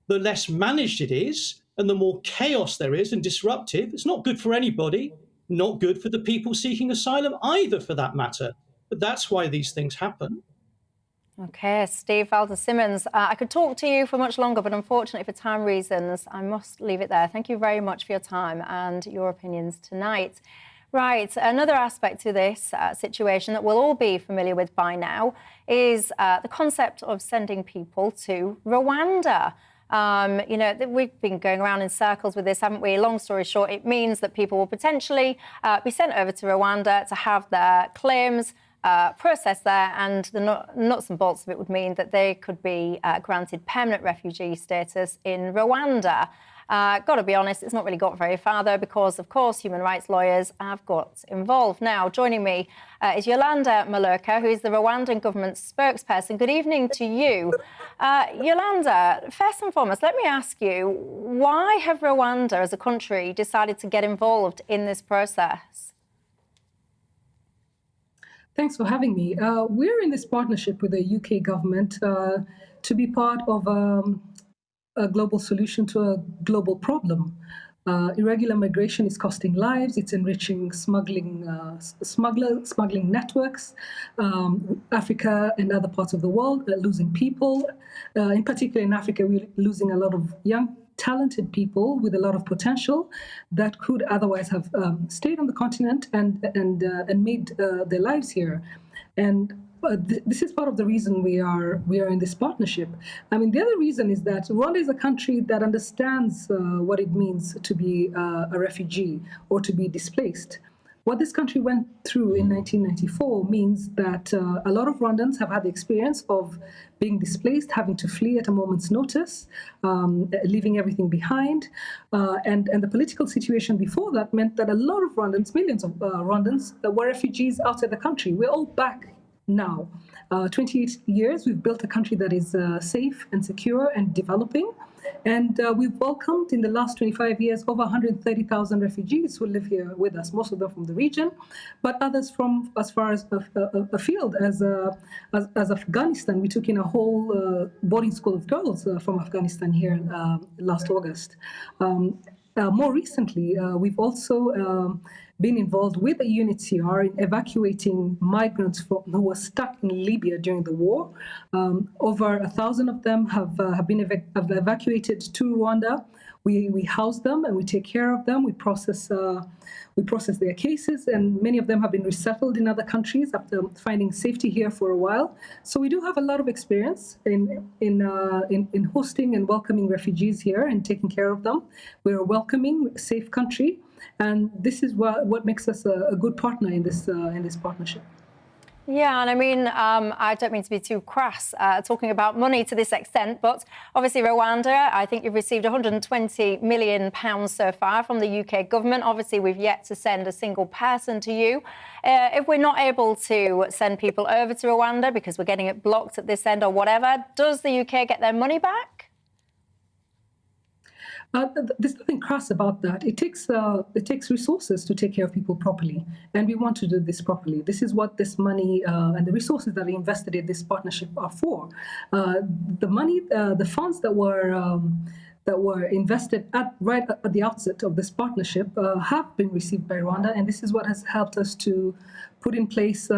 Speaker 18: the less managed it is and the more chaos there is and disruptive. It's not good for anybody, not good for the people seeking asylum either, for that matter. But that's why these things happen.
Speaker 9: OK, Steve Valder-Simmons, I could talk to you for much longer, but unfortunately for time reasons, I must leave it there. Thank you very much for your time and your opinions tonight. Right, another aspect to this situation that we'll all be familiar with by now is the concept of sending people to Rwanda. You know, we've been going around in circles with this, haven't we? Long story short, it means that people will potentially be sent over to Rwanda to have their claims processed there, and the nuts and bolts of it would mean that they could be granted permanent refugee status in Rwanda. Got to be honest, it's not really got very far, though, because, of course, human rights lawyers have got involved. Now, joining me is Yolanda Maloka, who is the Rwandan government's spokesperson. Good evening to you. Yolanda, first and foremost, let me ask you, why have Rwanda as a country decided to get involved in this process?
Speaker 19: Thanks for having me. We're in this partnership with the UK government to be part of a global solution to a global problem. Irregular migration is costing lives. It's enriching smuggling networks. Africa and other parts of the world are losing people. In particular, in Africa, we're losing a lot of young, talented people with a lot of potential that could otherwise have stayed on the continent and made their lives here. And this is part of the reason we are in this partnership. I mean, the other reason is that Rwanda is a country that understands what it means to be a refugee or to be displaced. What this country went through in 1994 means that a lot of Rwandans have had the experience of being displaced, having to flee at a moment's notice, leaving everything behind. And the political situation before that meant that a lot of Rwandans, millions of Rwandans, were refugees outside the country. We're all back now. 28 years, we've built a country that is safe and secure and developing. And we've welcomed in the last 25 years over 130,000 refugees who live here with us, most of them from the region, but others from as far as afield as Afghanistan. We took in a whole boarding school of girls from Afghanistan here last August. More recently, we've also been involved with the UNHCR in evacuating migrants who were stuck in Libya during the war. Over 1,000 of them have been evacuated to Rwanda. We house them and we take care of them. We process their cases, and many of them have been resettled in other countries after finding safety here for a while. So we do have a lot of experience in hosting and welcoming refugees here and taking care of them. We're a welcoming, safe country, and this is what makes us a good partner in this partnership.
Speaker 9: Yeah, and I mean, I don't mean to be too crass talking about money to this extent, but obviously Rwanda, I think you've received £120 million so far from the UK government. Obviously, we've yet to send a single person to you. If we're not able to send people over to Rwanda because we're getting it blocked at this end or whatever, does the UK get their money back?
Speaker 19: There's nothing crass about that. It takes resources to take care of people properly, and we want to do this properly. This is what this money and the resources that are invested in this partnership are for. The money, the funds that were invested right at the outset of this partnership have been received by Rwanda, and this is what has helped us to put in place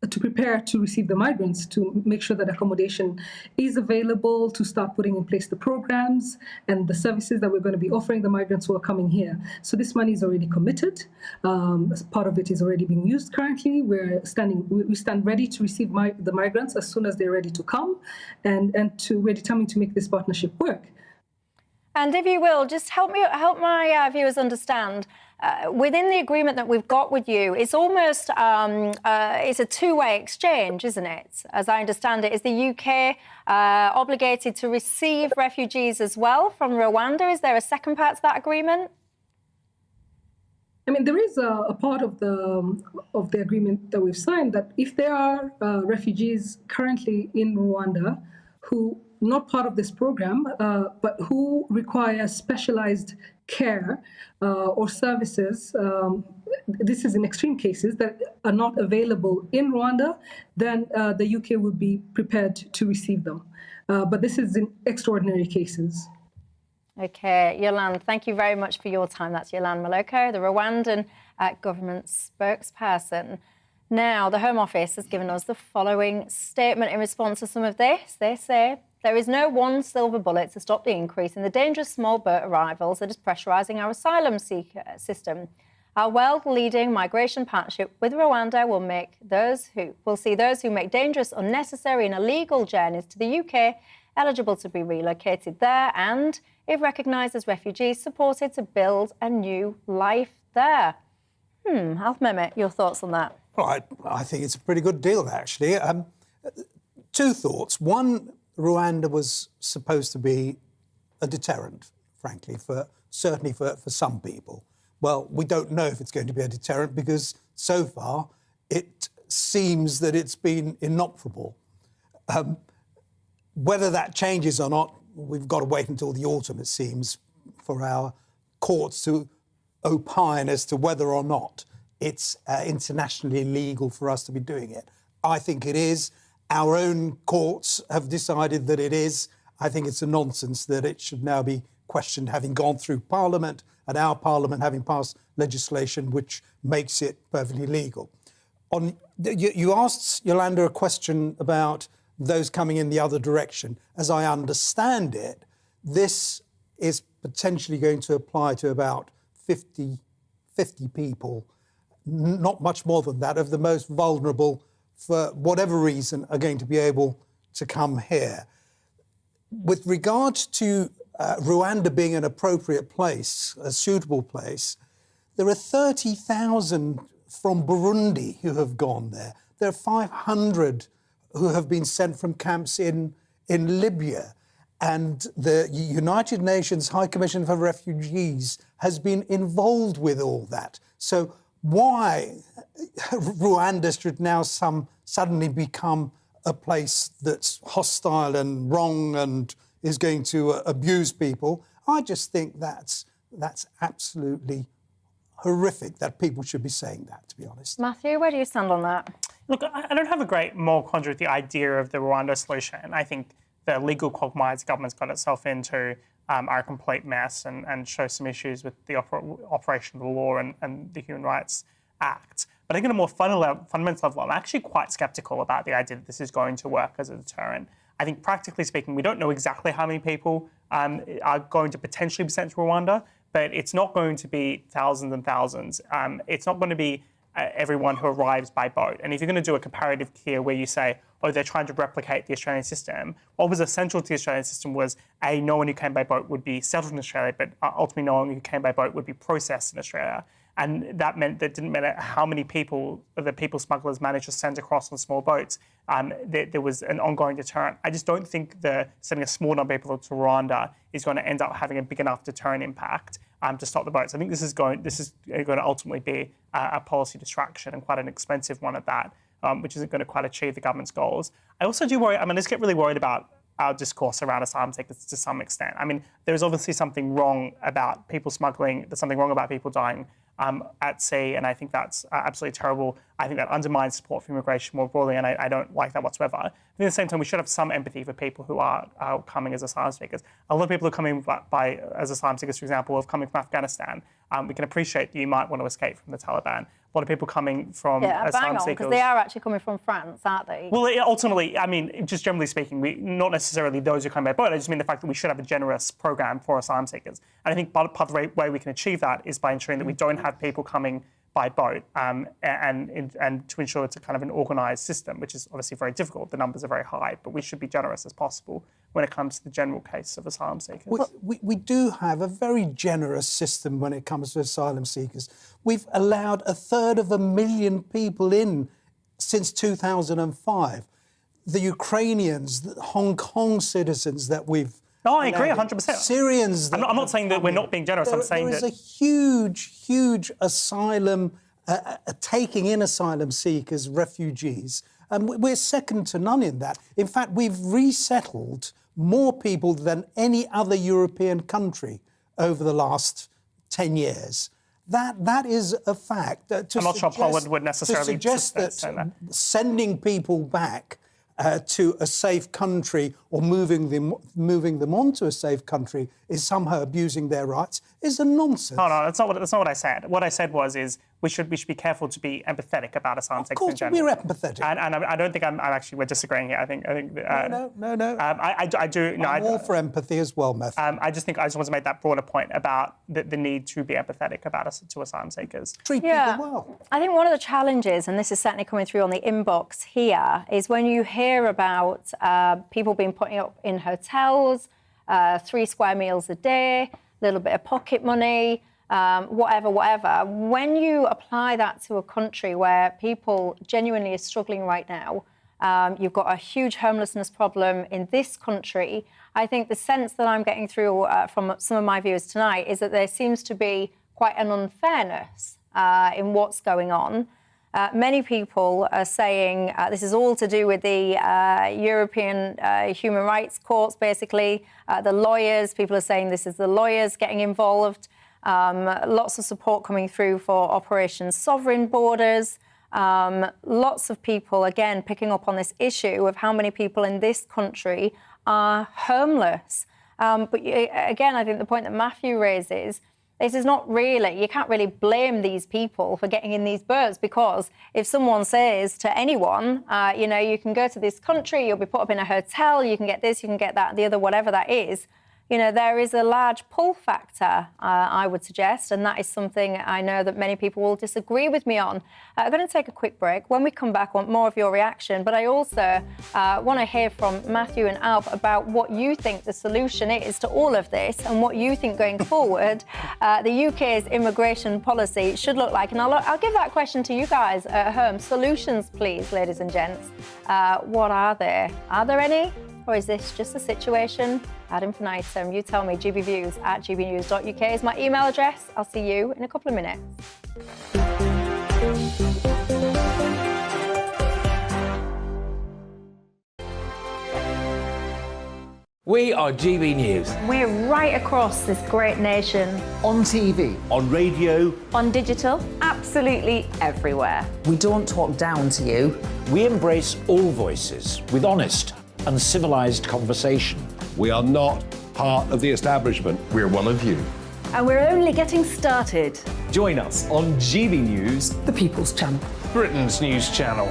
Speaker 19: to prepare to receive the migrants, to make sure that accommodation is available, to start putting in place the programs and the services that we're going to be offering the migrants who are coming here. So this money is already committed. Part of it is already being used currently. We stand ready to receive the migrants as soon as they're ready to come, and we're determined to make this partnership work.
Speaker 9: And if you will, just help my viewers understand. Within the agreement that we've got with you, it's almost it's a two-way exchange, isn't it? As I understand it, is the UK obligated to receive refugees as well from Rwanda? Is there a second part to that agreement?
Speaker 19: I mean, there is a part of the agreement that we've signed that if there are refugees currently in Rwanda who not part of this program, but who require specialized care or services, this is in extreme cases, that are not available in Rwanda, then the UK would be prepared to receive them. But this is in extraordinary cases.
Speaker 9: OK, Yolande, thank you very much for your time. That's Yolande Maloka, the Rwandan government spokesperson. Now, the Home Office has given us the following statement in response to some of this. They say, there is no one silver bullet to stop the increase in the dangerous small boat arrivals that is pressurising our asylum seeker system. Our world-leading migration partnership with Rwanda will see those who make dangerous, unnecessary and illegal journeys to the UK eligible to be relocated there and, if recognised as refugees, supported to build a new life there. Alf Mehmet, your thoughts on that?
Speaker 14: Well, I think it's a pretty good deal, actually. Two thoughts. One, Rwanda was supposed to be a deterrent, frankly, certainly for some people. Well, we don't know if it's going to be a deterrent because so far it seems that it's been inoperable. Whether that changes or not, we've got to wait until the autumn, it seems, for our courts to opine as to whether or not it's internationally legal for us to be doing it. I think it is. Our own courts have decided that it is. I think it's a nonsense that it should now be questioned, having gone through Parliament and our Parliament having passed legislation which makes it perfectly legal. You asked Yolanda a question about those coming in the other direction. As I understand it, this is potentially going to apply to about 50 people, not much more than that, of the most vulnerable, for whatever reason, are going to be able to come here. With regard to Rwanda being an appropriate place, a suitable place, there are 30,000 from Burundi who have gone there. There are 500 who have been sent from camps in Libya. And the United Nations High Commission for Refugees has been involved with all that. So why Rwanda should now suddenly become a place that's hostile and wrong and is going to abuse people, I just think that's absolutely horrific that people should be saying that, to be honest.
Speaker 9: Matthew, where do you stand on that?
Speaker 15: Look, I don't have a great moral quandary with the idea of the Rwanda solution. I think the legal quagmires the government's got itself into are a complete mess and show some issues with the operation of the law and the Human Rights Act. But I think at a more fundamental level, I'm actually quite sceptical about the idea that this is going to work as a deterrent. I think practically speaking, we don't know exactly how many people are going to potentially be sent to Rwanda, but it's not going to be thousands and thousands. It's not going to be everyone who arrives by boat. And if you're going to do a comparative here where you say, oh, they're trying to replicate the Australian system, what was essential to the Australian system was, A, no one who came by boat would be settled in Australia, but ultimately no one who came by boat would be processed in Australia. And that didn't matter how many people the people smugglers managed to send across on small boats. There was an ongoing deterrent. I just don't think sending a small number of people to Rwanda is going to end up having a big enough deterrent impact to stop the boats. I think this is going to ultimately be a policy distraction and quite an expensive one at that, which isn't going to quite achieve the government's goals. I also do worry. I just get really worried about our discourse around asylum seekers to some extent. There's obviously something wrong about people smuggling. There's something wrong about people dying at sea, and I think that's absolutely terrible. I think that undermines support for immigration more broadly, and I don't like that whatsoever. But at the same time, we should have some empathy for people who are coming as asylum seekers. A lot of people who are coming as asylum seekers, for example, are coming from Afghanistan. We can appreciate that you might want to escape from the Taliban. A lot of people coming from asylum seekers.
Speaker 9: Because they are actually coming from France, aren't they?
Speaker 15: Well, ultimately, just generally speaking, not necessarily those who come by boat. I just mean the fact that we should have a generous program for asylum seekers. And I think part of the way we can achieve that is by ensuring that we don't have people coming by boat and to ensure it's a kind of an organised system, which is obviously very difficult. The numbers are very high, but we should be generous as possible when it comes to the general case of asylum seekers.
Speaker 14: We do have a very generous system when it comes to asylum seekers. We've allowed 1/3 people in since 2005. The Ukrainians, the Hong Kong citizens that we've...
Speaker 15: No, I agree 100%.
Speaker 14: Syrians...
Speaker 15: I'm not saying that we're not being generous. I'm saying that...
Speaker 14: There is a huge asylum, taking in asylum seekers, refugees. And we're second to none in that. In fact, we've resettled more people than any other European country over the last 10 years. That is a fact.
Speaker 15: I'm not sure Poland would necessarily
Speaker 14: suggest that sending people back to a safe country or moving them onto a safe country is somehow abusing their rights is a nonsense.
Speaker 15: No, that's not what I said. What I said was we should be careful to be empathetic about asylum seekers in general.
Speaker 14: Of course, we're empathetic.
Speaker 15: And I don't think we're disagreeing here. I think.
Speaker 14: No.
Speaker 15: I do. No,
Speaker 14: I'm all for empathy as well, Matthew.
Speaker 15: I just want to make that broader point about the need to be empathetic to asylum seekers.
Speaker 14: Treat people well.
Speaker 9: I think one of the challenges, and this is certainly coming through on the inbox here, is when you hear about people being put up in hotels, 3 square meals a day, a little bit of pocket money, whatever. When you apply that to a country where people genuinely are struggling right now, You've got a huge homelessness problem in this country. I think the sense that I'm getting through from some of my viewers tonight is that there seems to be quite an unfairness in what's going on. Many people are saying this is all to do with the European human rights courts, basically. The lawyers, people are saying this is the lawyers getting involved. Lots of support coming through for Operation Sovereign Borders. Lots of people, again, picking up on this issue of how many people in this country are homeless. But again, I think the point that Matthew raises, this is not really, you can't really blame these people for getting in these boats, because if someone says to anyone, you know, you can go to this country, you'll be put up in a hotel, you can get this, you can get that, the other, whatever that is, you know, there is a large pull factor, I would suggest, and that is something I know that many people will disagree with me on. I'm going to take a quick break. When we come back, I want more of your reaction, but I also want to hear from Matthew and Alp about what you think the solution is to all of this and what you think going forward the UK's immigration policy should look like. And I'll give that question to you guys at home. Solutions, please, ladies and gents. What are there? Are there any? Or is this just a situation ad infinitum? You tell me. gbviews@gbnews.uk is my email address. I'll see you in a couple of minutes.
Speaker 16: We are GB News.
Speaker 9: We're right across this great nation.
Speaker 2: On TV, on radio,
Speaker 9: on digital, absolutely everywhere.
Speaker 17: We don't talk down to you.
Speaker 16: We embrace all voices with honest and civilised conversation.
Speaker 6: We are not part of the establishment. We're one of you.
Speaker 1: And we're only getting started.
Speaker 2: Join us on GB News,
Speaker 17: the People's Channel,
Speaker 3: Britain's news channel.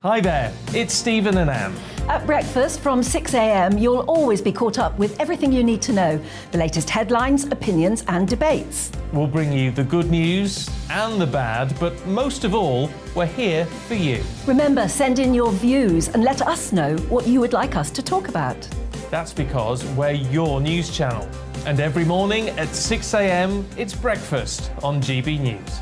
Speaker 3: Hi there, it's Stephen and Anne.
Speaker 1: At breakfast from 6 a.m, you'll always be caught up with everything you need to know, the latest headlines, opinions and debates.
Speaker 3: We'll bring you the good news and the bad, but most of all, we're here for you.
Speaker 1: Remember, send in your views and let us know what you would like us to talk about.
Speaker 3: That's because we're your news channel. And every morning at 6 a.m, it's breakfast on GB News.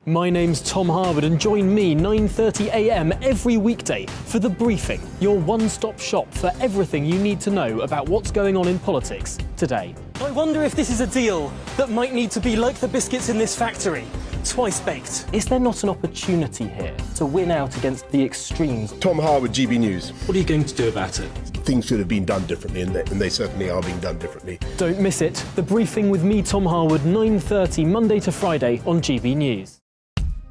Speaker 4: My name's Tom Harwood, and join me 9:30 a.m. every weekday for The Briefing, your one-stop shop for everything you need to know about what's going on in politics today.
Speaker 5: I wonder if this is a deal that might need to be like the biscuits in this factory, twice baked.
Speaker 4: Is there not an opportunity here to win out against the extremes?
Speaker 6: Tom Harwood, GB News.
Speaker 4: What are you going to do about it?
Speaker 6: Things should have been done differently, and they certainly are being done differently.
Speaker 4: Don't miss it. The Briefing with me, Tom Harwood, 9:30 Monday to Friday on GB News.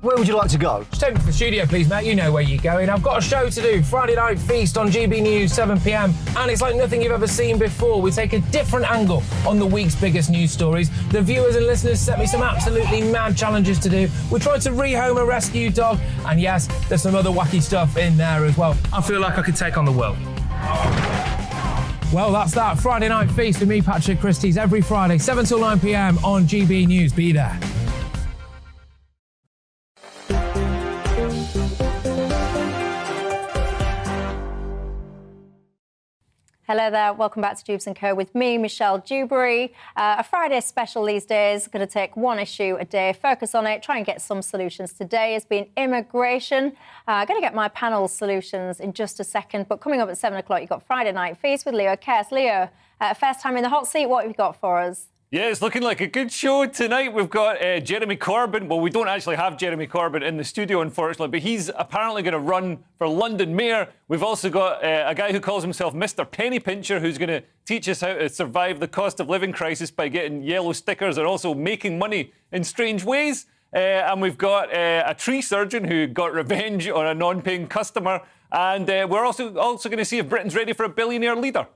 Speaker 20: Where would you like to go?
Speaker 8: Just take me to the studio, please, Matt. You know where you're going. I've got a show to do. Friday Night Feast on GB News, 7 p.m. And it's like nothing you've ever seen before. We take a different angle on the week's biggest news stories. The viewers and listeners set me some absolutely mad challenges to do. We tried to rehome a rescue dog. And yes, there's some other wacky stuff in there as well. I feel like I could take on the world. Well, that's that. Friday Night Feast with me, Patrick Christie's, every Friday, 7 till 9 p.m. on GB News. Be there.
Speaker 9: Hello there, welcome back to Dewbs & Co with me, Michelle Dewberry. A Friday special these days, going to take one issue a day, focus on it, try and get some solutions. Today has been immigration. Going to get my panel's solutions in just a second, but coming up at 7 o'clock, you've got Friday Night Feast with Leo Kess. Leo, first time in the hot seat, what have you got for us?
Speaker 21: Yeah, it's looking like a good show tonight. We've got Jeremy Corbyn. Well, we don't actually have Jeremy Corbyn in the studio, unfortunately, but he's apparently going to run for London Mayor. We've also got a guy who calls himself Mr. Penny Pincher, who's going to teach us how to survive the cost of living crisis by getting yellow stickers and also making money in strange ways. And we've got a tree surgeon who got revenge on a non-paying customer. And we're also going to see if Britain's ready for a billionaire leader.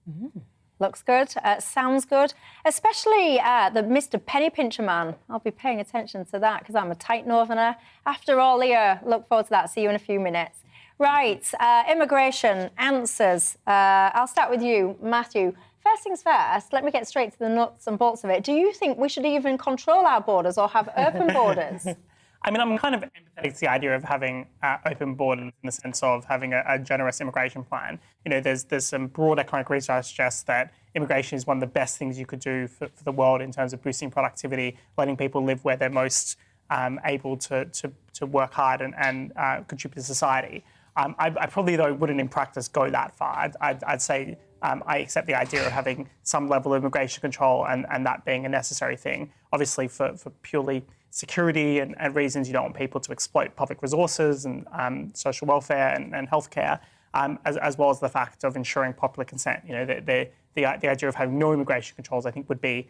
Speaker 9: Mm. Looks good, sounds good, especially the Mr. Penny Pincher man. I'll be paying attention to that because I'm a tight northerner. After all, Leo, look forward to that. See you in a few minutes. Right, immigration answers. I'll start with you, Matthew. First things first, let me get straight to the nuts and bolts of it. Do you think we should even control our borders or have open borders?
Speaker 15: I mean, I'm kind of empathetic to the idea of having open borders in the sense of having a generous immigration plan. You know, there's some broad economic research that suggests that immigration is one of the best things you could do for the world in terms of boosting productivity, letting people live where they're most able to work hard and contribute to society. I probably, though, wouldn't in practice go that far. I'd say I accept the idea of having some level of immigration control and that being a necessary thing. Obviously, for purely security and reasons, you don't want people to exploit public resources and social welfare and healthcare, as well as the fact of ensuring popular consent. You know, the idea of having no immigration controls, I think, would be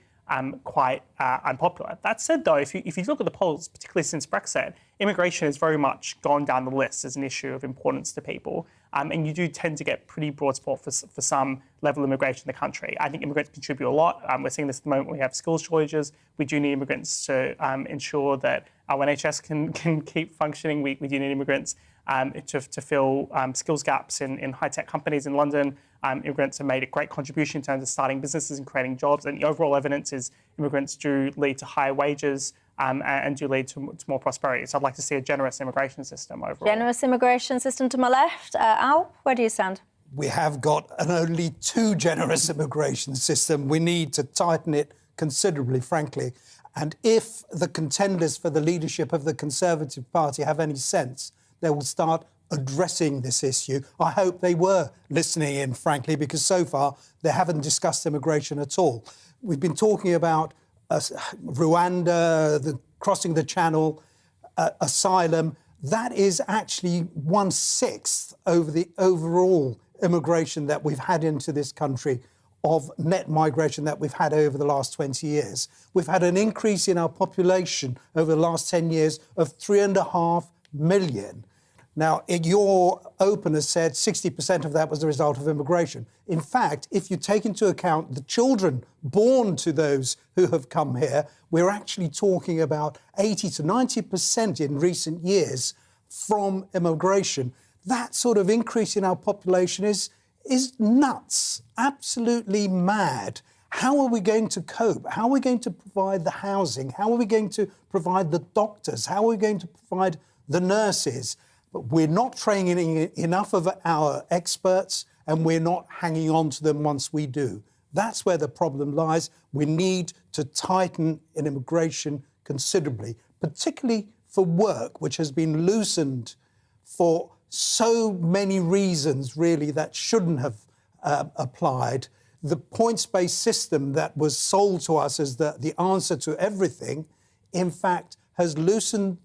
Speaker 15: quite unpopular. That said, though, if you look at the polls, particularly since Brexit, immigration has very much gone down the list as an issue of importance to people. And you do tend to get pretty broad support for some level of immigration in the country. I think immigrants contribute a lot. We're seeing this at the moment. We have skills shortages. We do need immigrants to ensure that our NHS can keep functioning. We do need immigrants to fill skills gaps in high-tech companies in London. Immigrants have made a great contribution in terms of starting businesses and creating jobs. And the overall evidence is immigrants do lead to higher wages and do lead to more prosperity. So I'd like to see a generous immigration system overall.
Speaker 9: Generous immigration system to my left. Al, where do you stand?
Speaker 14: We have got an only too generous immigration system. We need to tighten it considerably, frankly. And if the contenders for the leadership of the Conservative Party have any sense, they will start addressing this issue. I hope they were listening in, frankly, because so far they haven't discussed immigration at all. We've been talking about Rwanda, crossing the Channel, asylum. That is actually 1/6 over the overall immigration that we've had into this country, of net migration that we've had over the last 20 years. We've had an increase in our population over the last 10 years of 3.5 million. Now, your opener said 60% of that was the result of immigration. In fact, if you take into account the children born to those who have come here, we're actually talking about 80 to 90% in recent years from immigration. That sort of increase in our population is nuts, absolutely mad. How are we going to cope? How are we going to provide the housing? How are we going to provide the doctors? How are we going to provide the nurses? But we're not training enough of our experts, and we're not hanging on to them once we do. That's where the problem lies. We need to tighten in immigration considerably, particularly for work, which has been loosened for so many reasons, really, that shouldn't have applied. The points-based system that was sold to us as the answer to everything, in fact, has loosened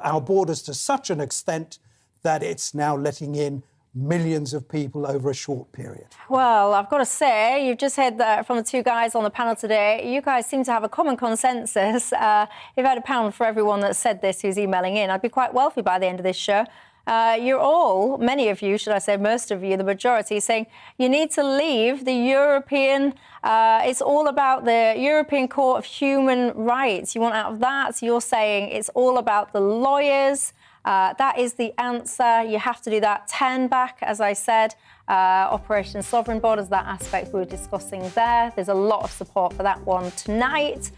Speaker 14: our borders to such an extent that it's now letting in millions of people over a short period.
Speaker 9: Well, I've got to say, you've just heard that from the two guys on the panel today. You guys seem to have a common consensus. If I had a pound for everyone that said this who's emailing in, I'd be quite wealthy by the end of this show. You're all, many of you, should I say most of you, the majority, saying you need to leave the European, it's all about the European Court of Human Rights. You want out of that, so you're saying it's all about the lawyers. That is the answer. You have to do that. 10 back, as I said. Operation Sovereign Borders, that aspect we were discussing there. There's a lot of support for that one tonight,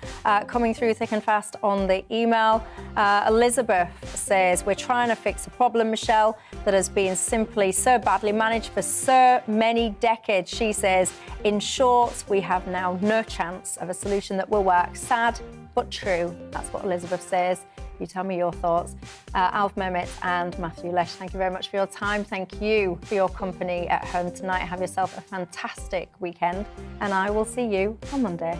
Speaker 9: coming through thick and fast on the email. Elizabeth says, we're trying to fix a problem, Michelle, that has been simply so badly managed for so many decades. She says, in short, we have now no chance of a solution that will work. Sad, but true. That's what Elizabeth says. You tell me your thoughts. Alf Mehmet and Matthew Lesh, thank you very much for your time. Thank you for your company at home tonight. Have yourself a fantastic weekend, and I will see you on Monday.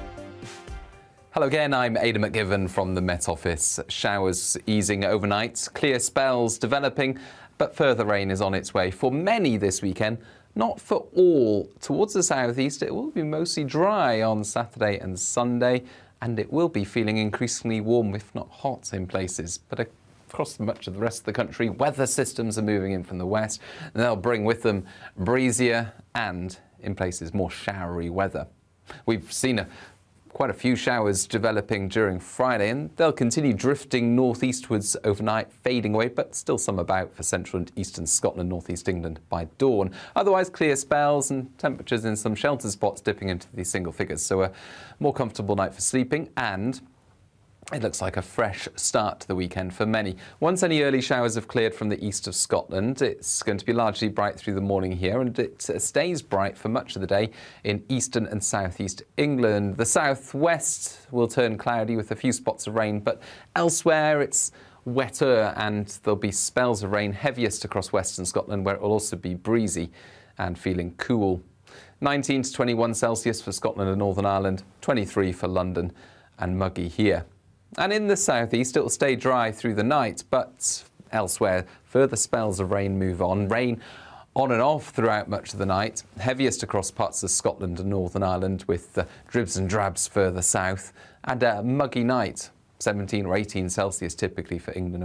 Speaker 10: Hello again, I'm Aidan McGivern from the Met Office. Showers easing overnight, clear spells developing, but further rain is on its way for many this weekend. Not for all. Towards the southeast, it will be mostly dry on Saturday and Sunday, and it will be feeling increasingly warm, if not hot, in places. But across much of the rest of the country, weather systems are moving in from the west, and they'll bring with them breezier and, in places, more showery weather. We've seen quite a few showers developing during Friday, and they'll continue drifting northeastwards overnight, fading away, but still some about for central and eastern Scotland, northeast England by dawn. Otherwise, clear spells and temperatures in some sheltered spots dipping into the single figures. So a more comfortable night for sleeping, and It looks like a fresh start to the weekend for many. Once any early showers have cleared from the east of Scotland, it's going to be largely bright through the morning here, and it stays bright for much of the day in eastern and southeast England. The southwest will turn cloudy with a few spots of rain, but elsewhere it's wetter and there'll be spells of rain, heaviest across western Scotland, where it will also be breezy and feeling cool. 19 to 21 Celsius for Scotland and Northern Ireland, 23 for London, and muggy here. And in the southeast, it will stay dry through the night, but elsewhere, further spells of rain move on. Rain on and off throughout much of the night, heaviest across parts of Scotland and Northern Ireland, with dribs and drabs further south, and a muggy night, 17 or 18 Celsius typically for England and